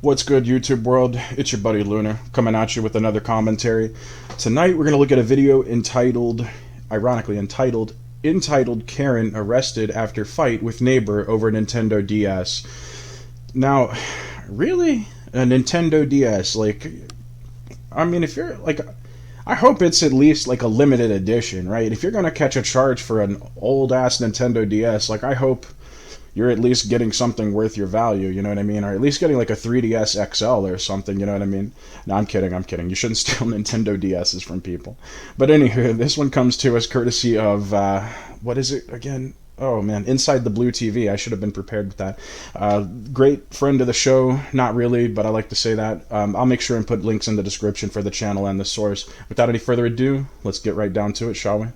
What's good, YouTube world? It's your buddy Lunar coming at you with another commentary. Tonight we're going to look at a video ironically entitled Karen Arrested After Fight with Neighbor Over Nintendo DS. Now, really? A Nintendo DS? If you're, I hope it's at least, a limited edition, right? If you're going to catch a charge for an old-ass Nintendo DS, I hope you're at least getting something worth your value, you know what I mean? Or at least getting, a 3DS XL or something, you know what I mean? No, I'm kidding. You shouldn't steal Nintendo DSs from people. But anywho, this one comes to us courtesy of, what is it again? Oh, man, Inside the Blue TV. I should have been prepared with that. Great friend of the show. Not really, but I like to say that. I'll make sure and put links in the description for the channel and the source. Without any further ado, let's get right down to it, shall we?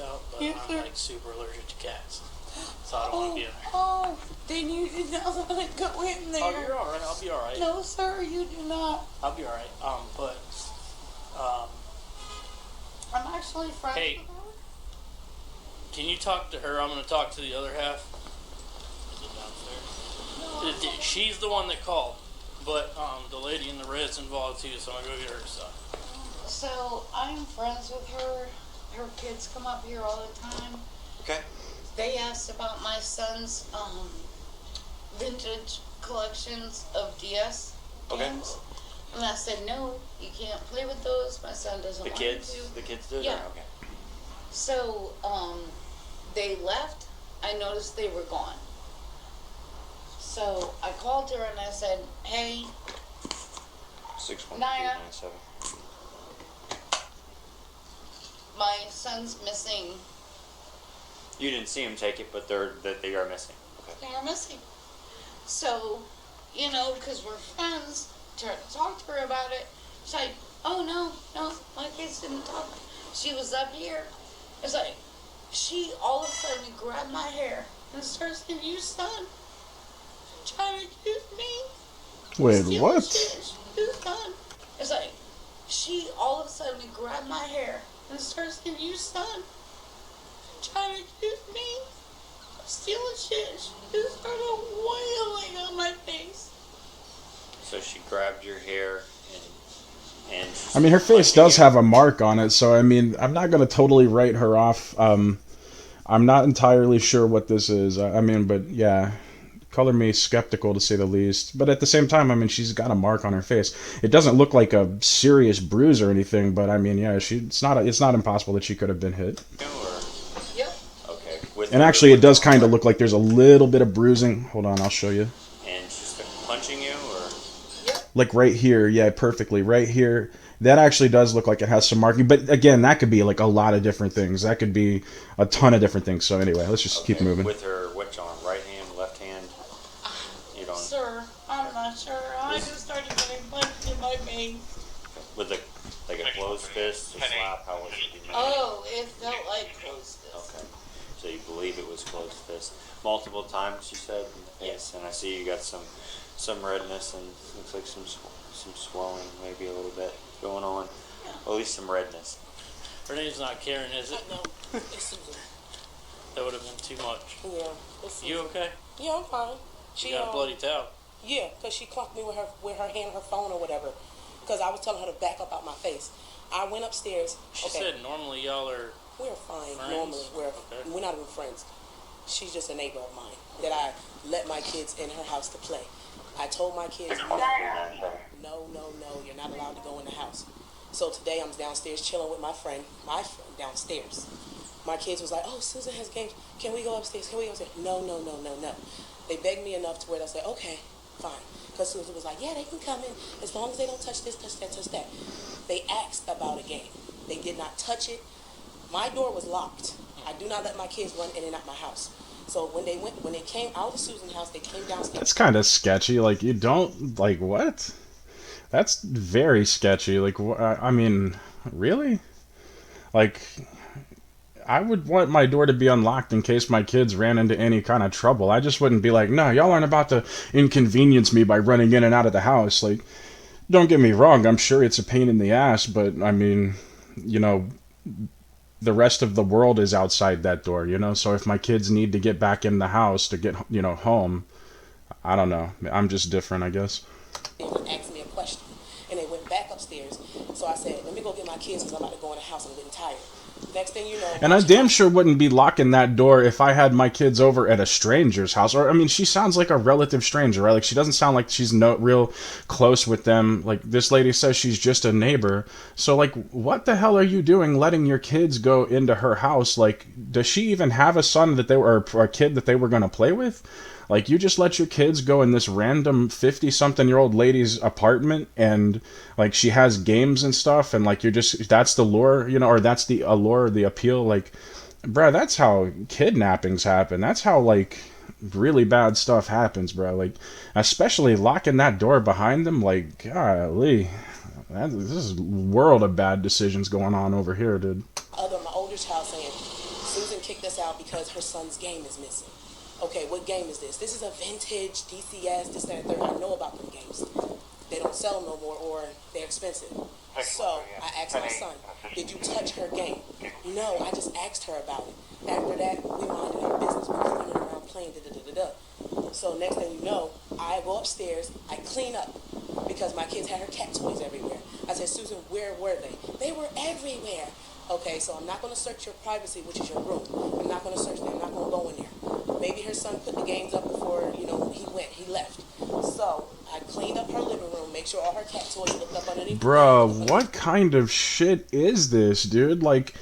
Out, but yes, I'm super allergic to cats, so I don't want to be in there. Oh, then you do not want to go in there. Oh, you're all right. I'll be all right. No, sir, you do not. I'll be all right. I'm actually friends hey, with her. Can you talk to her? I'm going to talk to the other half. Is it downstairs? No. She's the one that called, but the lady in the red's involved too, so I'm going to go get her stuff. So I'm friends with her. Her kids come up here all the time. Okay. They asked about my son's vintage collections of DS games. And I said, no, you can't play with those. My son doesn't want to. The kids do? Yeah. Okay. So, they left. I noticed they were gone. So I called her and I said, hey, 61397. my son's missing. You didn't see him take it, but they are missing. Okay. They are missing. So, because we're friends, tried to talk to her about it. She's like, oh, no, my kids didn't talk. She was up here. It's like, she all of a sudden grabbed my hair and starts saying, you son, trying to accuse me. Wait, what? You son. It's like, she all of a sudden grabbed my hair and starts saying, you son, trying to accuse me of stealing shit. She just started wailing on my face. So she grabbed your hair and her face does have a mark on it, so I'm not going to totally write her off. I'm not entirely sure what this is. But yeah, color me skeptical to say the least. But at the same time, she's got a mark on her face. It doesn't look like a serious bruise or anything, but yeah, it's not impossible that she could have been hit. Yep. Okay. And actually, it does kind of look like there's a little bit of bruising. Hold on, I'll show you. And she's punching you, or? Yep. Like right here, yeah, perfectly. Right here, that actually does look like it has some marking. But again, that could be a lot of different things. That could be a ton of different things. So anyway, let's just keep moving. With her, which on? Right hand, left hand? You don't. Sir, I'm not sure. I just started getting punched in my face. With a closed fist, a slap, how was it? Oh, it felt like closed fist. Okay. So you believe it was closed fist. Multiple times, you said? Yes. And I see you got some redness and looks like some swelling, maybe a little bit going on. Yeah. Well, at least some redness. Her name's not Karen, is it? No, it's Susan. That would have been too much. Yeah. It's You okay? Yeah, I'm fine. You got a bloody towel. Yeah, because she clocked me with her hand, her phone or whatever. Because I was telling her to back up out my face. I went upstairs. She said normally y'all are we're fine. friends? Normally, Okay. we're not even friends. She's just a neighbor of mine that I let my kids in her house to play. I told my kids, no, you're not allowed to go in the house. So today I'm downstairs chilling with my friend downstairs. My kids was like, oh, Susan has games. Can we go upstairs? No. They begged me enough to where I said, okay, fine. Because Susan was like, yeah, they can come in as long as they don't touch this, touch that, touch that. They asked about a game. They did not touch it. My door was locked. I do not let my kids run in and out my house. So when they came out of Susan's house, they came downstairs. That's kind of sketchy. You don't, what? That's very sketchy. Really? I would want my door to be unlocked in case my kids ran into any kind of trouble. I just wouldn't be like, no, y'all aren't about to inconvenience me by running in and out of the house. Like, don't get me wrong, I'm sure it's a pain in the ass, but I mean, you know, the rest of the world is outside that door, you know? So if my kids need to get back in the house to get, you know, home, I don't know. I'm just different, I guess. They asked me a question, and they went back upstairs. So I said, let me go get my kids because I'm about to go in the house. I'm getting tired. Next thing you know, And I damn sure wouldn't be locking that door if I had my kids over at a stranger's house. Or, I mean, she sounds like a relative stranger, right? Like, she doesn't sound like she's no real close with them. Like, this lady says she's just a neighbor. So, like, what the hell are you doing letting your kids go into her house? Like, does she even have a son that they were, or a kid that they were going to play with? Like, you just let your kids go in this random 50-something-year-old lady's apartment, and, like, she has games and stuff, and, like, you're just, that's the lure, you know, or that's the allure, the appeal. Like, bruh, that's how kidnappings happen. That's how, like, really bad stuff happens, bro. Like, especially locking that door behind them, like, golly. This is a world of bad decisions going on over here, dude. My older child saying, Susan kicked us out because her son's game is missing. Okay, what game is this? This is a vintage DCS, this, that, and third. I know about them games. They don't sell them no more, or they're expensive. So I asked my son, did you touch her game? No, I just asked her about it. After that, we minded our business. We were running around playing da-da-da-da-da. So next thing you know, I go upstairs, I clean up, because my kids had her cat toys everywhere. I said, Susan, where were they? They were everywhere. Okay, so I'm not going to search your privacy, which is your room. I'm not going to search there. I'm not going to go in there. Maybe her son put the games up before, you know, he left. So I cleaned up her living room, make sure all her cat toys looked up underneath. Bro, what kind of shit is this, dude? Like,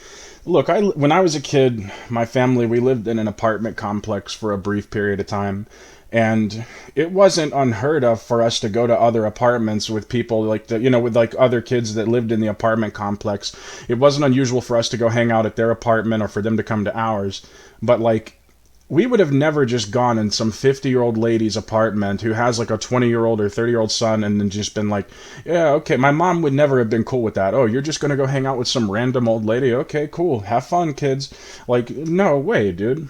look, when I was a kid, my family, we lived in an apartment complex for a brief period of time. And it wasn't unheard of for us to go to other apartments with people like with like other kids that lived in the apartment complex. It wasn't unusual for us to go hang out at their apartment or for them to come to ours. But like, we would have never just gone in some 50-year-old lady's apartment who has like a 20-year-old or 30-year-old son and then just been like, yeah, okay, my mom would never have been cool with that. Oh, you're just going to go hang out with some random old lady? Okay, cool. Have fun, kids. Like, no way, dude.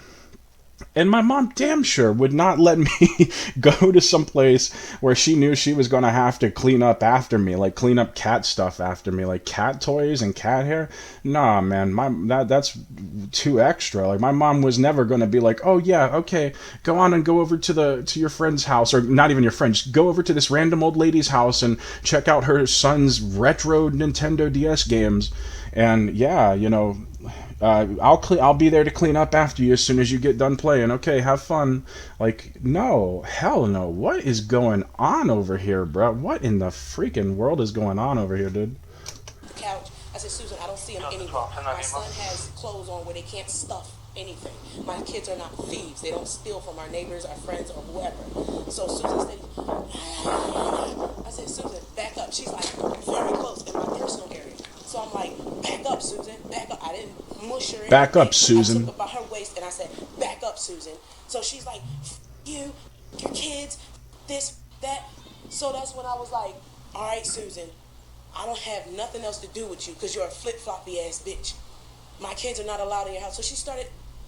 And my mom damn sure would not let me go to some place where she knew she was going to have to clean up after me, like clean up cat stuff after me, like cat toys and cat hair. Nah, man, that's too extra. Like, my mom was never going to be like, oh yeah, okay, go on and go over to your friend's house, or not even your friend, just go over to this random old lady's house and check out her son's retro Nintendo DS games. And yeah, you know, I'll be there to clean up after you as soon as you get done playing. Okay, have fun. Like, no, hell no. What is going on over here, bro? What in the freaking world is going on over here, dude? The couch. I said, Susan, I don't see them anywhere. My son has clothes on where they can't stuff anything. My kids are not thieves. They don't steal from our neighbors, our friends, or whoever. So Susan said, I said, Susan, back up. She's like, very close in my personal area. So I'm like, back up, Susan, back up. I didn't mush her in. Back up, Susan. I took her by her waist and I said, back up, Susan. So she's like, you, your kids, this, that. So that's when I was like, all right, Susan, I don't have nothing else to do with you because you're a flip-floppy ass bitch. My kids are not allowed in your house. So she started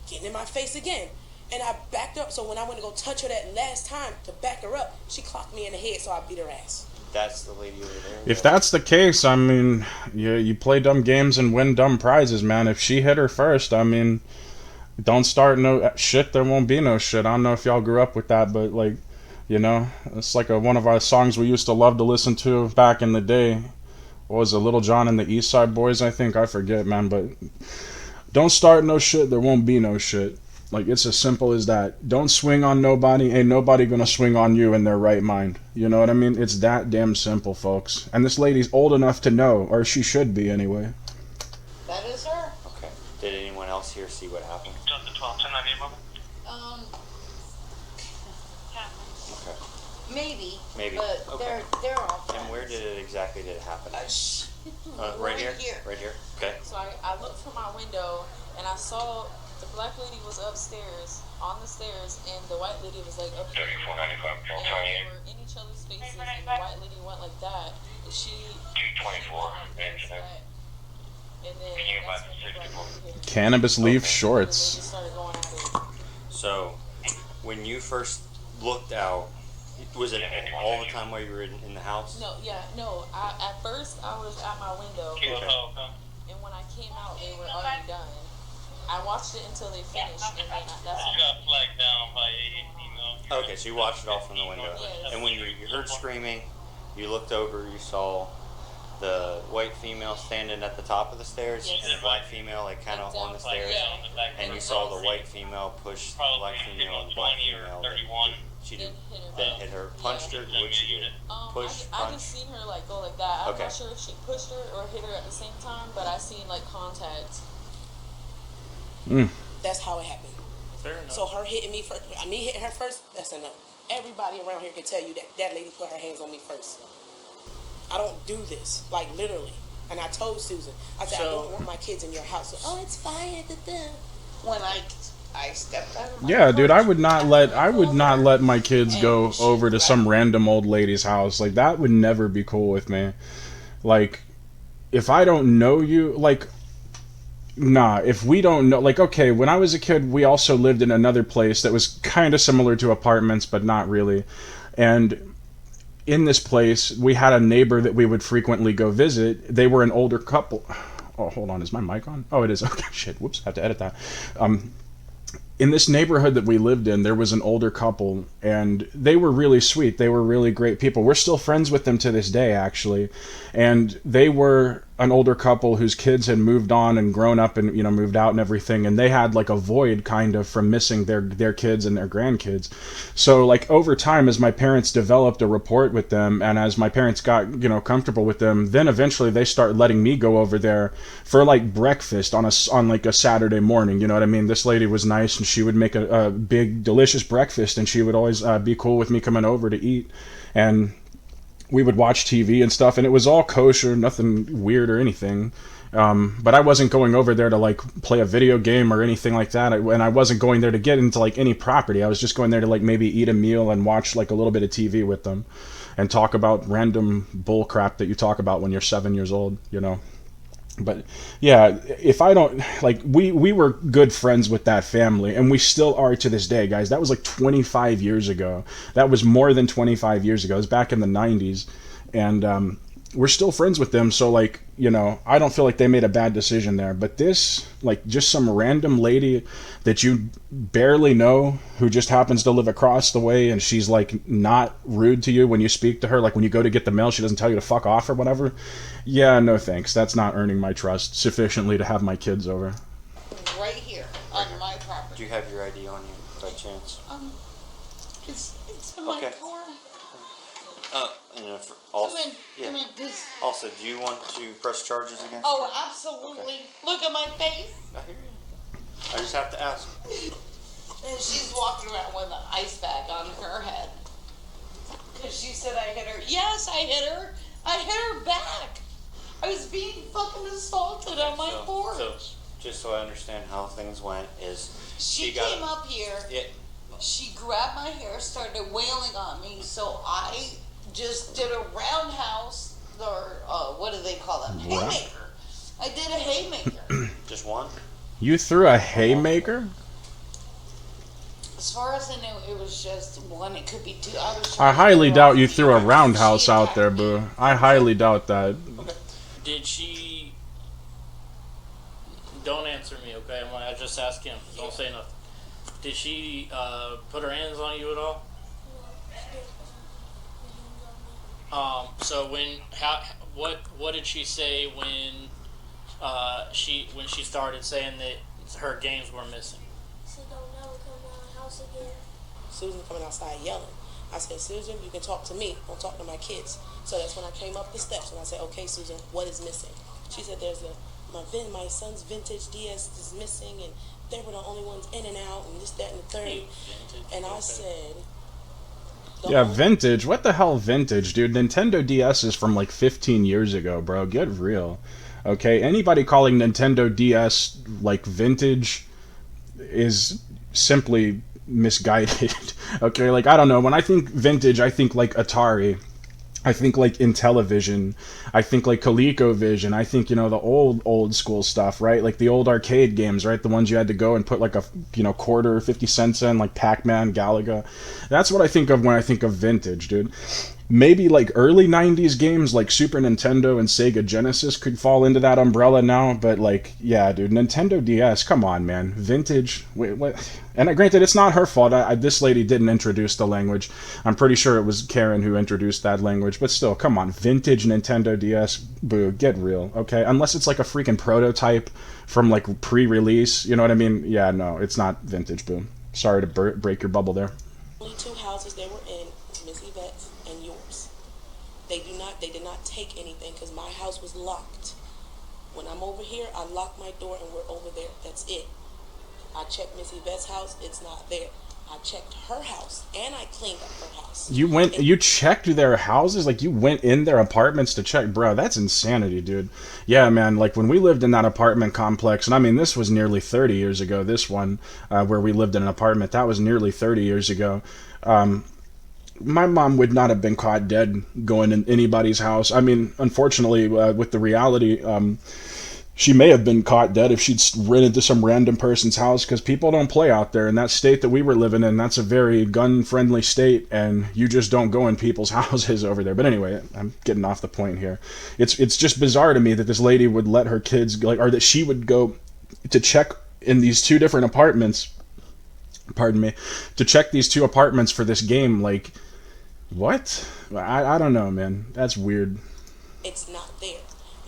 getting in my face again. And I backed up. So when I went to go touch her that last time to back her up, she clocked me in the head, so I beat her ass. That's the lady over there. If that's the case, I mean, you play dumb games and win dumb prizes, man. If she hit her first, I mean, don't start no shit, there won't be no shit. I don't know if y'all grew up with that, but like, you know, it's like one of our songs we used to love to listen to back in the day. What was it, Lil Jon and the East Side Boys, I think? I forget, man, but don't start no shit, there won't be no shit. Like, it's as simple as that. Don't swing on nobody. Ain't nobody gonna swing on you in their right mind. You know what I mean? It's that damn simple, folks. And this lady's old enough to know, or she should be anyway. That is her. Okay. Did anyone else here see what happened? Okay. Maybe. Maybe. But Okay. they're all friends. And where did it happen? Right Right here? here. Right here? Okay. So I looked from my window and I saw the black lady was upstairs, on the stairs, and the white lady was like up here. And they were in each other's faces, and the white lady went like that. She 224. And then that's when he brought me here. Cannabis leaf Okay. shorts. And then we started going at it. So, when you first looked out, was it all the time while you were in the house? No, yeah, no. At first, I was at my window, Okay. and when I came out, they were already done. I watched it until they finished, and then that's when got flagged down by a female. Okay, so you watched it all from the window. Yes. And when you heard screaming, you looked over, you saw the white female standing at the top of the stairs, Yes. and the black female like kind of on the stairs, Yeah. and you saw the white female push the black female and the black female. 31. She Then did, hit her then back. hit her, punched her. What'd she do? Push, I punch. just seen her like go like that. I'm Okay. not sure if she pushed her or hit her at the same time, but I seen like contact. That's how it happened. Fair enough. So her hitting me first, me hitting her first, that's enough. Everybody around here can tell you that that lady put her hands on me first. I don't do this, like literally. And I told Susan, I said, I So- don't want my kids in your house. Oh, it's fine. When I stepped out of my Yeah, dude, porch, I would not let my kids go over to some random old lady's house. Like, that would never be cool with me. Like, if I don't know you, like, nah, if we don't know, like, okay, when I was a kid, we also lived in another place that was kind of similar to apartments, but not really. And in this place, we had a neighbor that we would frequently go visit. They were an older couple. Oh, hold on, is my mic on? Oh, it is. Okay, shit, whoops, have to edit that. In this neighborhood that we lived in, there was an older couple, and they were really sweet. They were really great people. We're still friends with them to this day, actually. And they were an older couple whose kids had moved on and grown up and, you know, moved out and everything. And they had like a void kind of from missing their kids and their grandkids. So like over time, as my parents developed a rapport with them, and as my parents got, you know, comfortable with them, then eventually they started letting me go over there for like breakfast on like a Saturday morning. You know what I mean? This lady was nice, and she would make a big delicious breakfast, and she would always be cool with me coming over to eat. And we would watch TV and stuff, and it was all kosher, nothing weird or anything. But I wasn't going over there to like play a video game or anything like that. And I wasn't going there to get into like any property. I was just going there to like maybe eat a meal and watch like a little bit of TV with them and talk about random bull crap that you talk about when you're 7 years old, you know. But yeah, if I don't, like, we were good friends with that family, and we still are to this day, guys. That was like 25 years ago. That was more than 25 years ago. It was back in the 90s. And we're still friends with them, so, like, you know, I don't feel like they made a bad decision there. But this, like, just some random lady that you barely know who just happens to live across the way, and she's, like, not rude to you when you speak to her. Like, when you go to get the mail, she doesn't tell you to fuck off or whatever. Yeah, no thanks. That's not earning my trust sufficiently to have my kids over. right here on my Do property. you have your ID on you by chance? It's in my Okay. car. And if also, Come in, please. Also, do you want to press charges against? Oh, absolutely. Look at my face. I hear you. I just have to ask. And she's walking around with an ice bag on her head. Because she said I hit her. Yes, I hit her. I hit her back. I was being fucking assaulted on my porch. So, just so I understand how things went, is She got came up here. Yeah. She grabbed my hair, started wailing on me, so I just did a roundhouse, or what do they call them? What? Haymaker. I did a haymaker. Just one. You threw a haymaker? As far as I know, it was just one. It could be two. I highly doubt you threw a roundhouse out there, boo. I highly doubt that. Did she? Don't answer me, okay? I just ask him. Don't say nothing. Did she put her hands on you at all? So what did she say when she started saying that her games were missing? She don't never come to our house again. Susan coming outside yelling. I said, Susan, you can talk to me. Don't talk to my kids. So that's when I came up the steps and I said, okay, Susan, what is missing? She said, my son's vintage DS is missing, and they were the only ones in and out, and this, that, and the third. And I said, Yeah, vintage. What the hell vintage, dude? Nintendo DS is from like 15 years ago, bro. Get real. Okay, anybody calling Nintendo DS like vintage is simply misguided. Okay, like, I don't know. When I think vintage, I think like Atari. I think like Intellivision, I think like ColecoVision, I think, you know, the old school stuff, right? Like the old arcade games, right? The ones you had to go and put like a, you know, quarter or 50 cents in, like Pac-Man, Galaga. That's what I think of when I think of vintage, dude. Maybe like early 90s games like Super Nintendo and Sega Genesis could fall into that umbrella now, but like, yeah, dude, Nintendo DS, come on, man. Vintage, wait, what? And granted, it's not her fault. This lady didn't introduce the language. I'm pretty sure it was Karen who introduced that language, but still, come on. Vintage Nintendo DS, boo, get real, okay? Unless it's like a freaking prototype from like pre-release, you know what I mean? Yeah, no, it's not vintage, boo. Sorry to break your bubble there. Only two houses they were in was Miss Yvette's and yours. They did not take anything because my house was locked. When I'm over here, I lock my door and we're over there. That's it. I checked Miss Yvette's house. It's not there. I checked her house and I cleaned up her house. You checked their houses? Like you went in their apartments to check? Bro, that's insanity, dude. Yeah, man, like when we lived in that apartment complex, and I mean, this was nearly 30 years ago, this one, where we lived in an apartment, that was nearly 30 years ago. My mom would not have been caught dead going in anybody's house. I mean, unfortunately, with the reality, she may have been caught dead if she'd ran into some random person's house, because people don't play out there. In that state that we were living in, that's a very gun-friendly state, and you just don't go in people's houses over there. But anyway, I'm getting off the point here. It's just bizarre to me that this lady would let her kids, like, or that she would go to check in these two different apartments, pardon me, to check these two apartments for this game. Like, what? I don't know, man. That's weird. It's not there.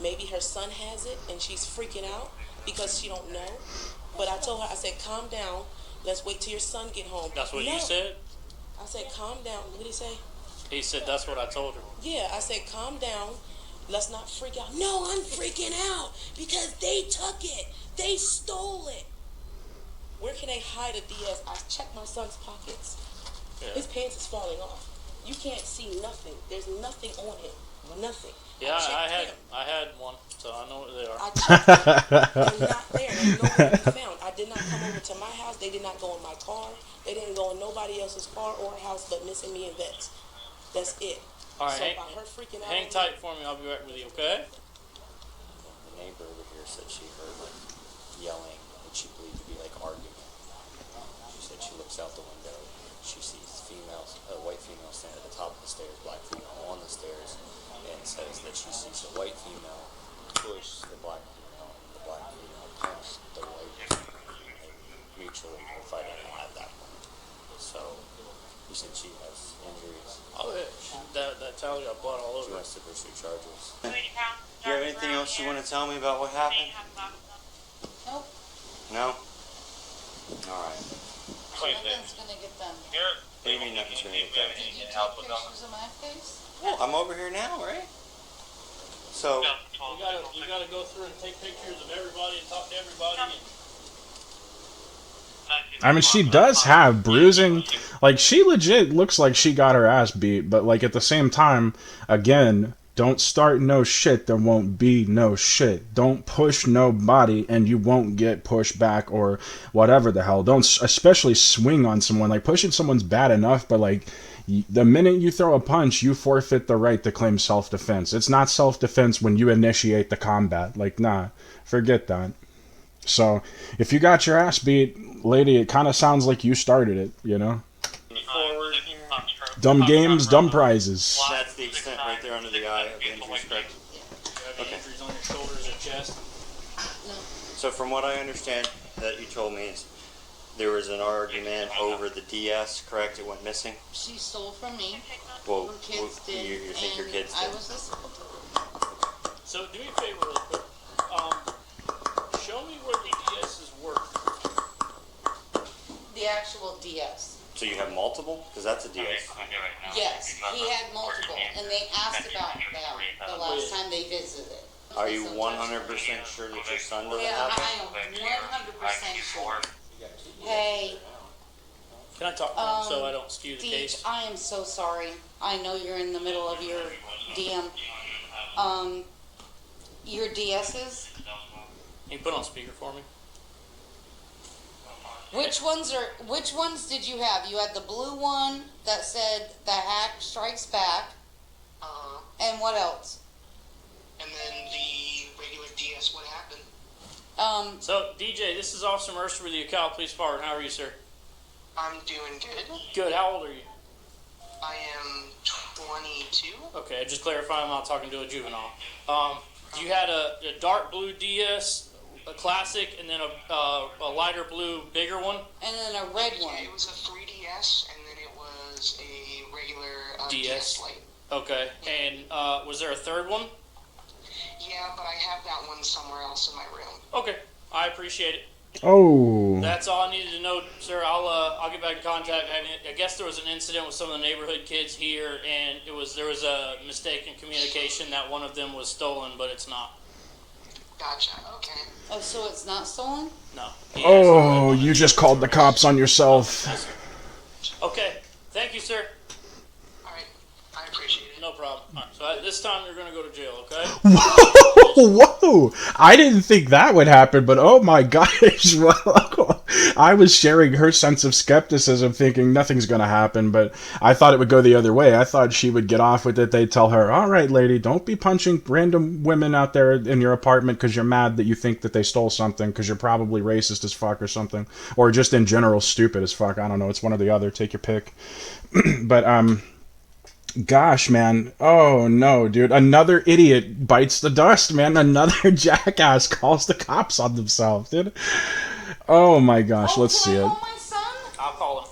Maybe her son has it and she's freaking out because she don't know. But I told her, I said, calm down. Let's wait till your son get home. That's what you said? I said, calm down. What did he say? He said that's what I told her. Yeah, I said, calm down. Let's not freak out. No, I'm freaking out because they took it. They stole it. Where can they hide a DS? I checked my son's pockets. Yeah. His pants is falling off. You can't see nothing. There's nothing on him. Nothing. Yeah, I had one, so I know what they are. I checked them. They're not there. They're nowhere to be found. I did not come over to my house. They did not go in my car. They didn't go in nobody else's car or house but Miss and me and Vets. That's it. All right, so by her freaking out, hang tight for me. I'll be back with you, okay? The neighbor over here said she heard like yelling, and she believed to be like arguing. She said she looks out the window. She sees females, a white female standing at the top of the stairs, black female on the stairs, and says that she sees a white female push the black female, and the black female punch the white female, and mutually were fighting at that point. So he said she has injuries. Oh, yeah. That towel got blood all She over it. wants to pursue charges. Do you have anything else you want to tell me about what happened? Nope. No? Alright. Nothing's gonna get done. What do you mean nothing's going to get done? Did you take pictures of my face? Well, I'm over here now, right? So, You gotta go through and take pictures of everybody and talk to everybody. I mean, she does have bruising. Like, she legit looks like she got her ass beat, but, like, at the same time, again, don't start no shit, there won't be no shit. Don't push nobody, and you won't get pushed back or whatever the hell. Don't especially swing on someone. Like, pushing someone's bad enough, but, like, the minute you throw a punch, you forfeit the right to claim self-defense. It's not self-defense when you initiate the combat. Like, nah, forget that. So, if you got your ass beat, lady, it kind of sounds like you started it, you know? Dumb games, dumb prizes. that's the extent right there under the eye of the injuries, correct? You have any injuries on your shoulders or chest? No. So from what I understand that you told me is there was an argument over the DS, correct? It went missing? She stole from me. Well, Her kids did. you think your and kids I did? was listening to her. So do me a favor real quick. Show me where the DSs work. The actual DS. So you have multiple? Because that's a DS. Yes, he had multiple, and they asked about them the last time they visited. Are you 100% sure that your son doesn't Yeah, have I it? am 100% sure. Hey, Can I talk to him so I don't skew the Deej, case? I am so sorry. I know you're in the middle of your DM. Your DSs? Can you put on speaker for me? Which ones did you have? You had the blue one that said the hack strikes back. And what else? And then the regular DS, what happened? So, DJ, this is Officer Mercer with the Ocala Police Department. How are you, sir? I'm doing good. Good. How old are you? I am 22. Okay, just clarifying, I'm not talking to a juvenile. You had a dark blue DS, a classic, and then a lighter blue, bigger one? And then a red one. It was a 3DS, and then it was a regular DS Lite. Okay, and was there a third one? Yeah, but I have that one somewhere else in my room. Okay, I appreciate it. Oh. That's all I needed to know, sir. I'll get back in contact. I guess there was an incident with some of the neighborhood kids here, and there was a mistake in communication that one of them was stolen, but it's not. Gotcha, okay. Oh, so it's not stolen? No. Oh, you just called the cops on yourself. Okay, thank you, sir. Alright, I appreciate it. No problem. All right, so this time you're going to go to jail, okay? Whoa! I didn't think that would happen, but oh my gosh. Well, I was sharing her sense of skepticism, thinking nothing's going to happen, but I thought it would go the other way. I thought she would get off with it. They'd tell her, all right, lady, don't be punching random women out there in your apartment because you're mad that you think that they stole something because you're probably racist as fuck or something. Or just in general stupid as fuck. I don't know. It's one or the other. Take your pick. But, gosh, man. Oh, no, dude. Another idiot bites the dust, man. Another jackass calls the cops on themselves, dude. Oh, my gosh. Let's see it. Call my son? I'll call him.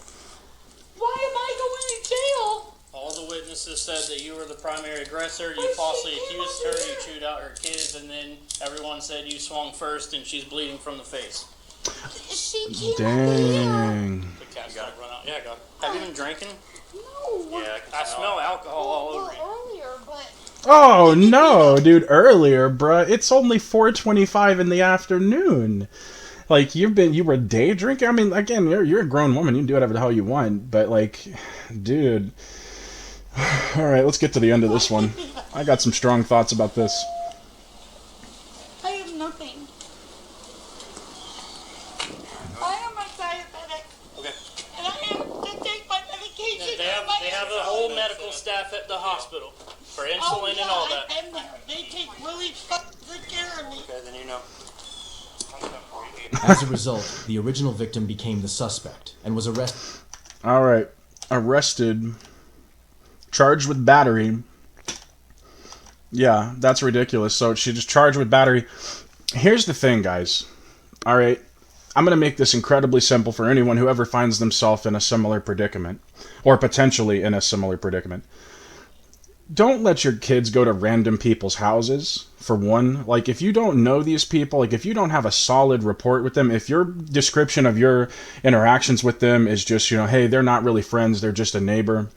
Why am I going to jail? All the witnesses said that you were the primary aggressor. You falsely accused her. You chewed out her kids, and then everyone said you swung first, and she's bleeding from the face. She came Dang. The cat's got to run out. Yeah, I got it. Have you been drinking? No. Yeah, I smell alcohol all over you. Earlier, but... Oh, no, dude. Earlier, bruh. It's only 4:25 in the afternoon. Like, you were day drinking? I mean, again, you're a grown woman. You can do whatever the hell you want. But, like, dude. All right, let's get to the end of this one. I got some strong thoughts about this. I have nothing. I am a diabetic. Okay. And I have to take my medication. They have a whole medical staff at the hospital for insulin and all that. I've been there. They take really fucking good care of me. Okay, then you know. As a result, the original victim became the suspect and was arrested. All right. Arrested. Charged with battery. Yeah, that's ridiculous. So she just charged with battery. Here's the thing, guys. All right. I'm going to make this incredibly simple for anyone who ever finds themselves in a similar predicament, or potentially in a similar predicament. Don't let your kids go to random people's houses, for one. Like, if you don't know these people, like, if you don't have a solid rapport with them, if your description of your interactions with them is just, hey, they're not really friends, they're just a neighbor,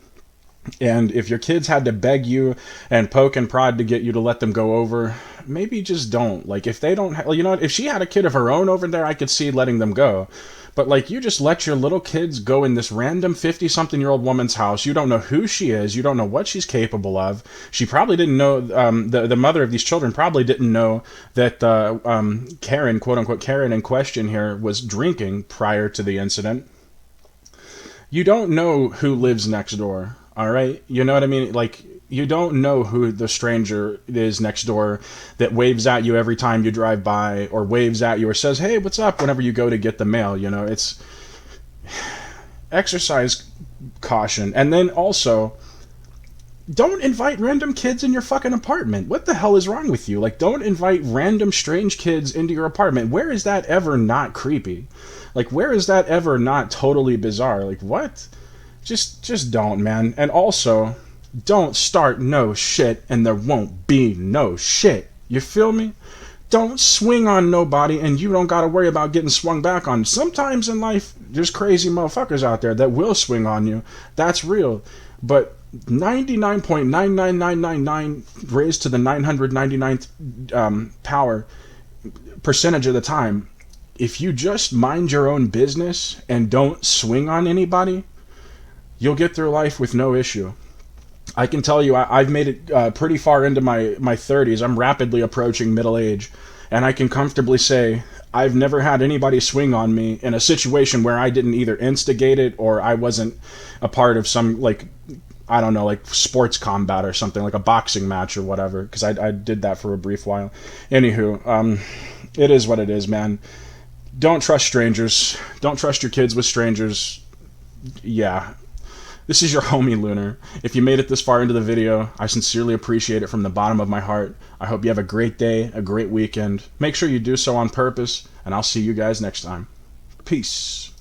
and if your kids had to beg you and poke and prod to get you to let them go over, maybe just don't. Like, if they don't, if she had a kid of her own over there, I could see letting them go. But, like, you just let your little kids go in this random 50-something-year-old woman's house. You don't know who she is. You don't know what she's capable of. She probably didn't know, the mother of these children probably didn't know that Karen, quote-unquote Karen in question here, was drinking prior to the incident. You don't know who lives next door, all right? You know what I mean? Like, you don't know who the stranger is next door that waves at you every time you drive by, or waves at you or says, hey, what's up, whenever you go to get the mail. It's exercise caution. And then also, don't invite random kids in your fucking apartment. What the hell is wrong with you? Like, don't invite random strange kids into your apartment. Where is that ever not creepy? Like, where is that ever not totally bizarre? Like, what? Just don't, man. And also, don't start no shit and there won't be no shit. You feel me? Don't swing on nobody and you don't gotta worry about getting swung back on. Sometimes in life, there's crazy motherfuckers out there that will swing on you. That's real. But 99.99999 raised to the 999th power percentage of the time, if you just mind your own business and don't swing on anybody, you'll get through life with no issue. I can tell you, I've made it pretty far into my 30s. I'm rapidly approaching middle age. And I can comfortably say I've never had anybody swing on me in a situation where I didn't either instigate it or I wasn't a part of some, like, I don't know, like sports combat or something, like a boxing match or whatever, because I did that for a brief while. Anywho, it is what it is, man. Don't trust strangers. Don't trust your kids with strangers. Yeah. This is your homie, Lunar. If you made it this far into the video, I sincerely appreciate it from the bottom of my heart. I hope you have a great day, a great weekend. Make sure you do so on purpose, and I'll see you guys next time. Peace.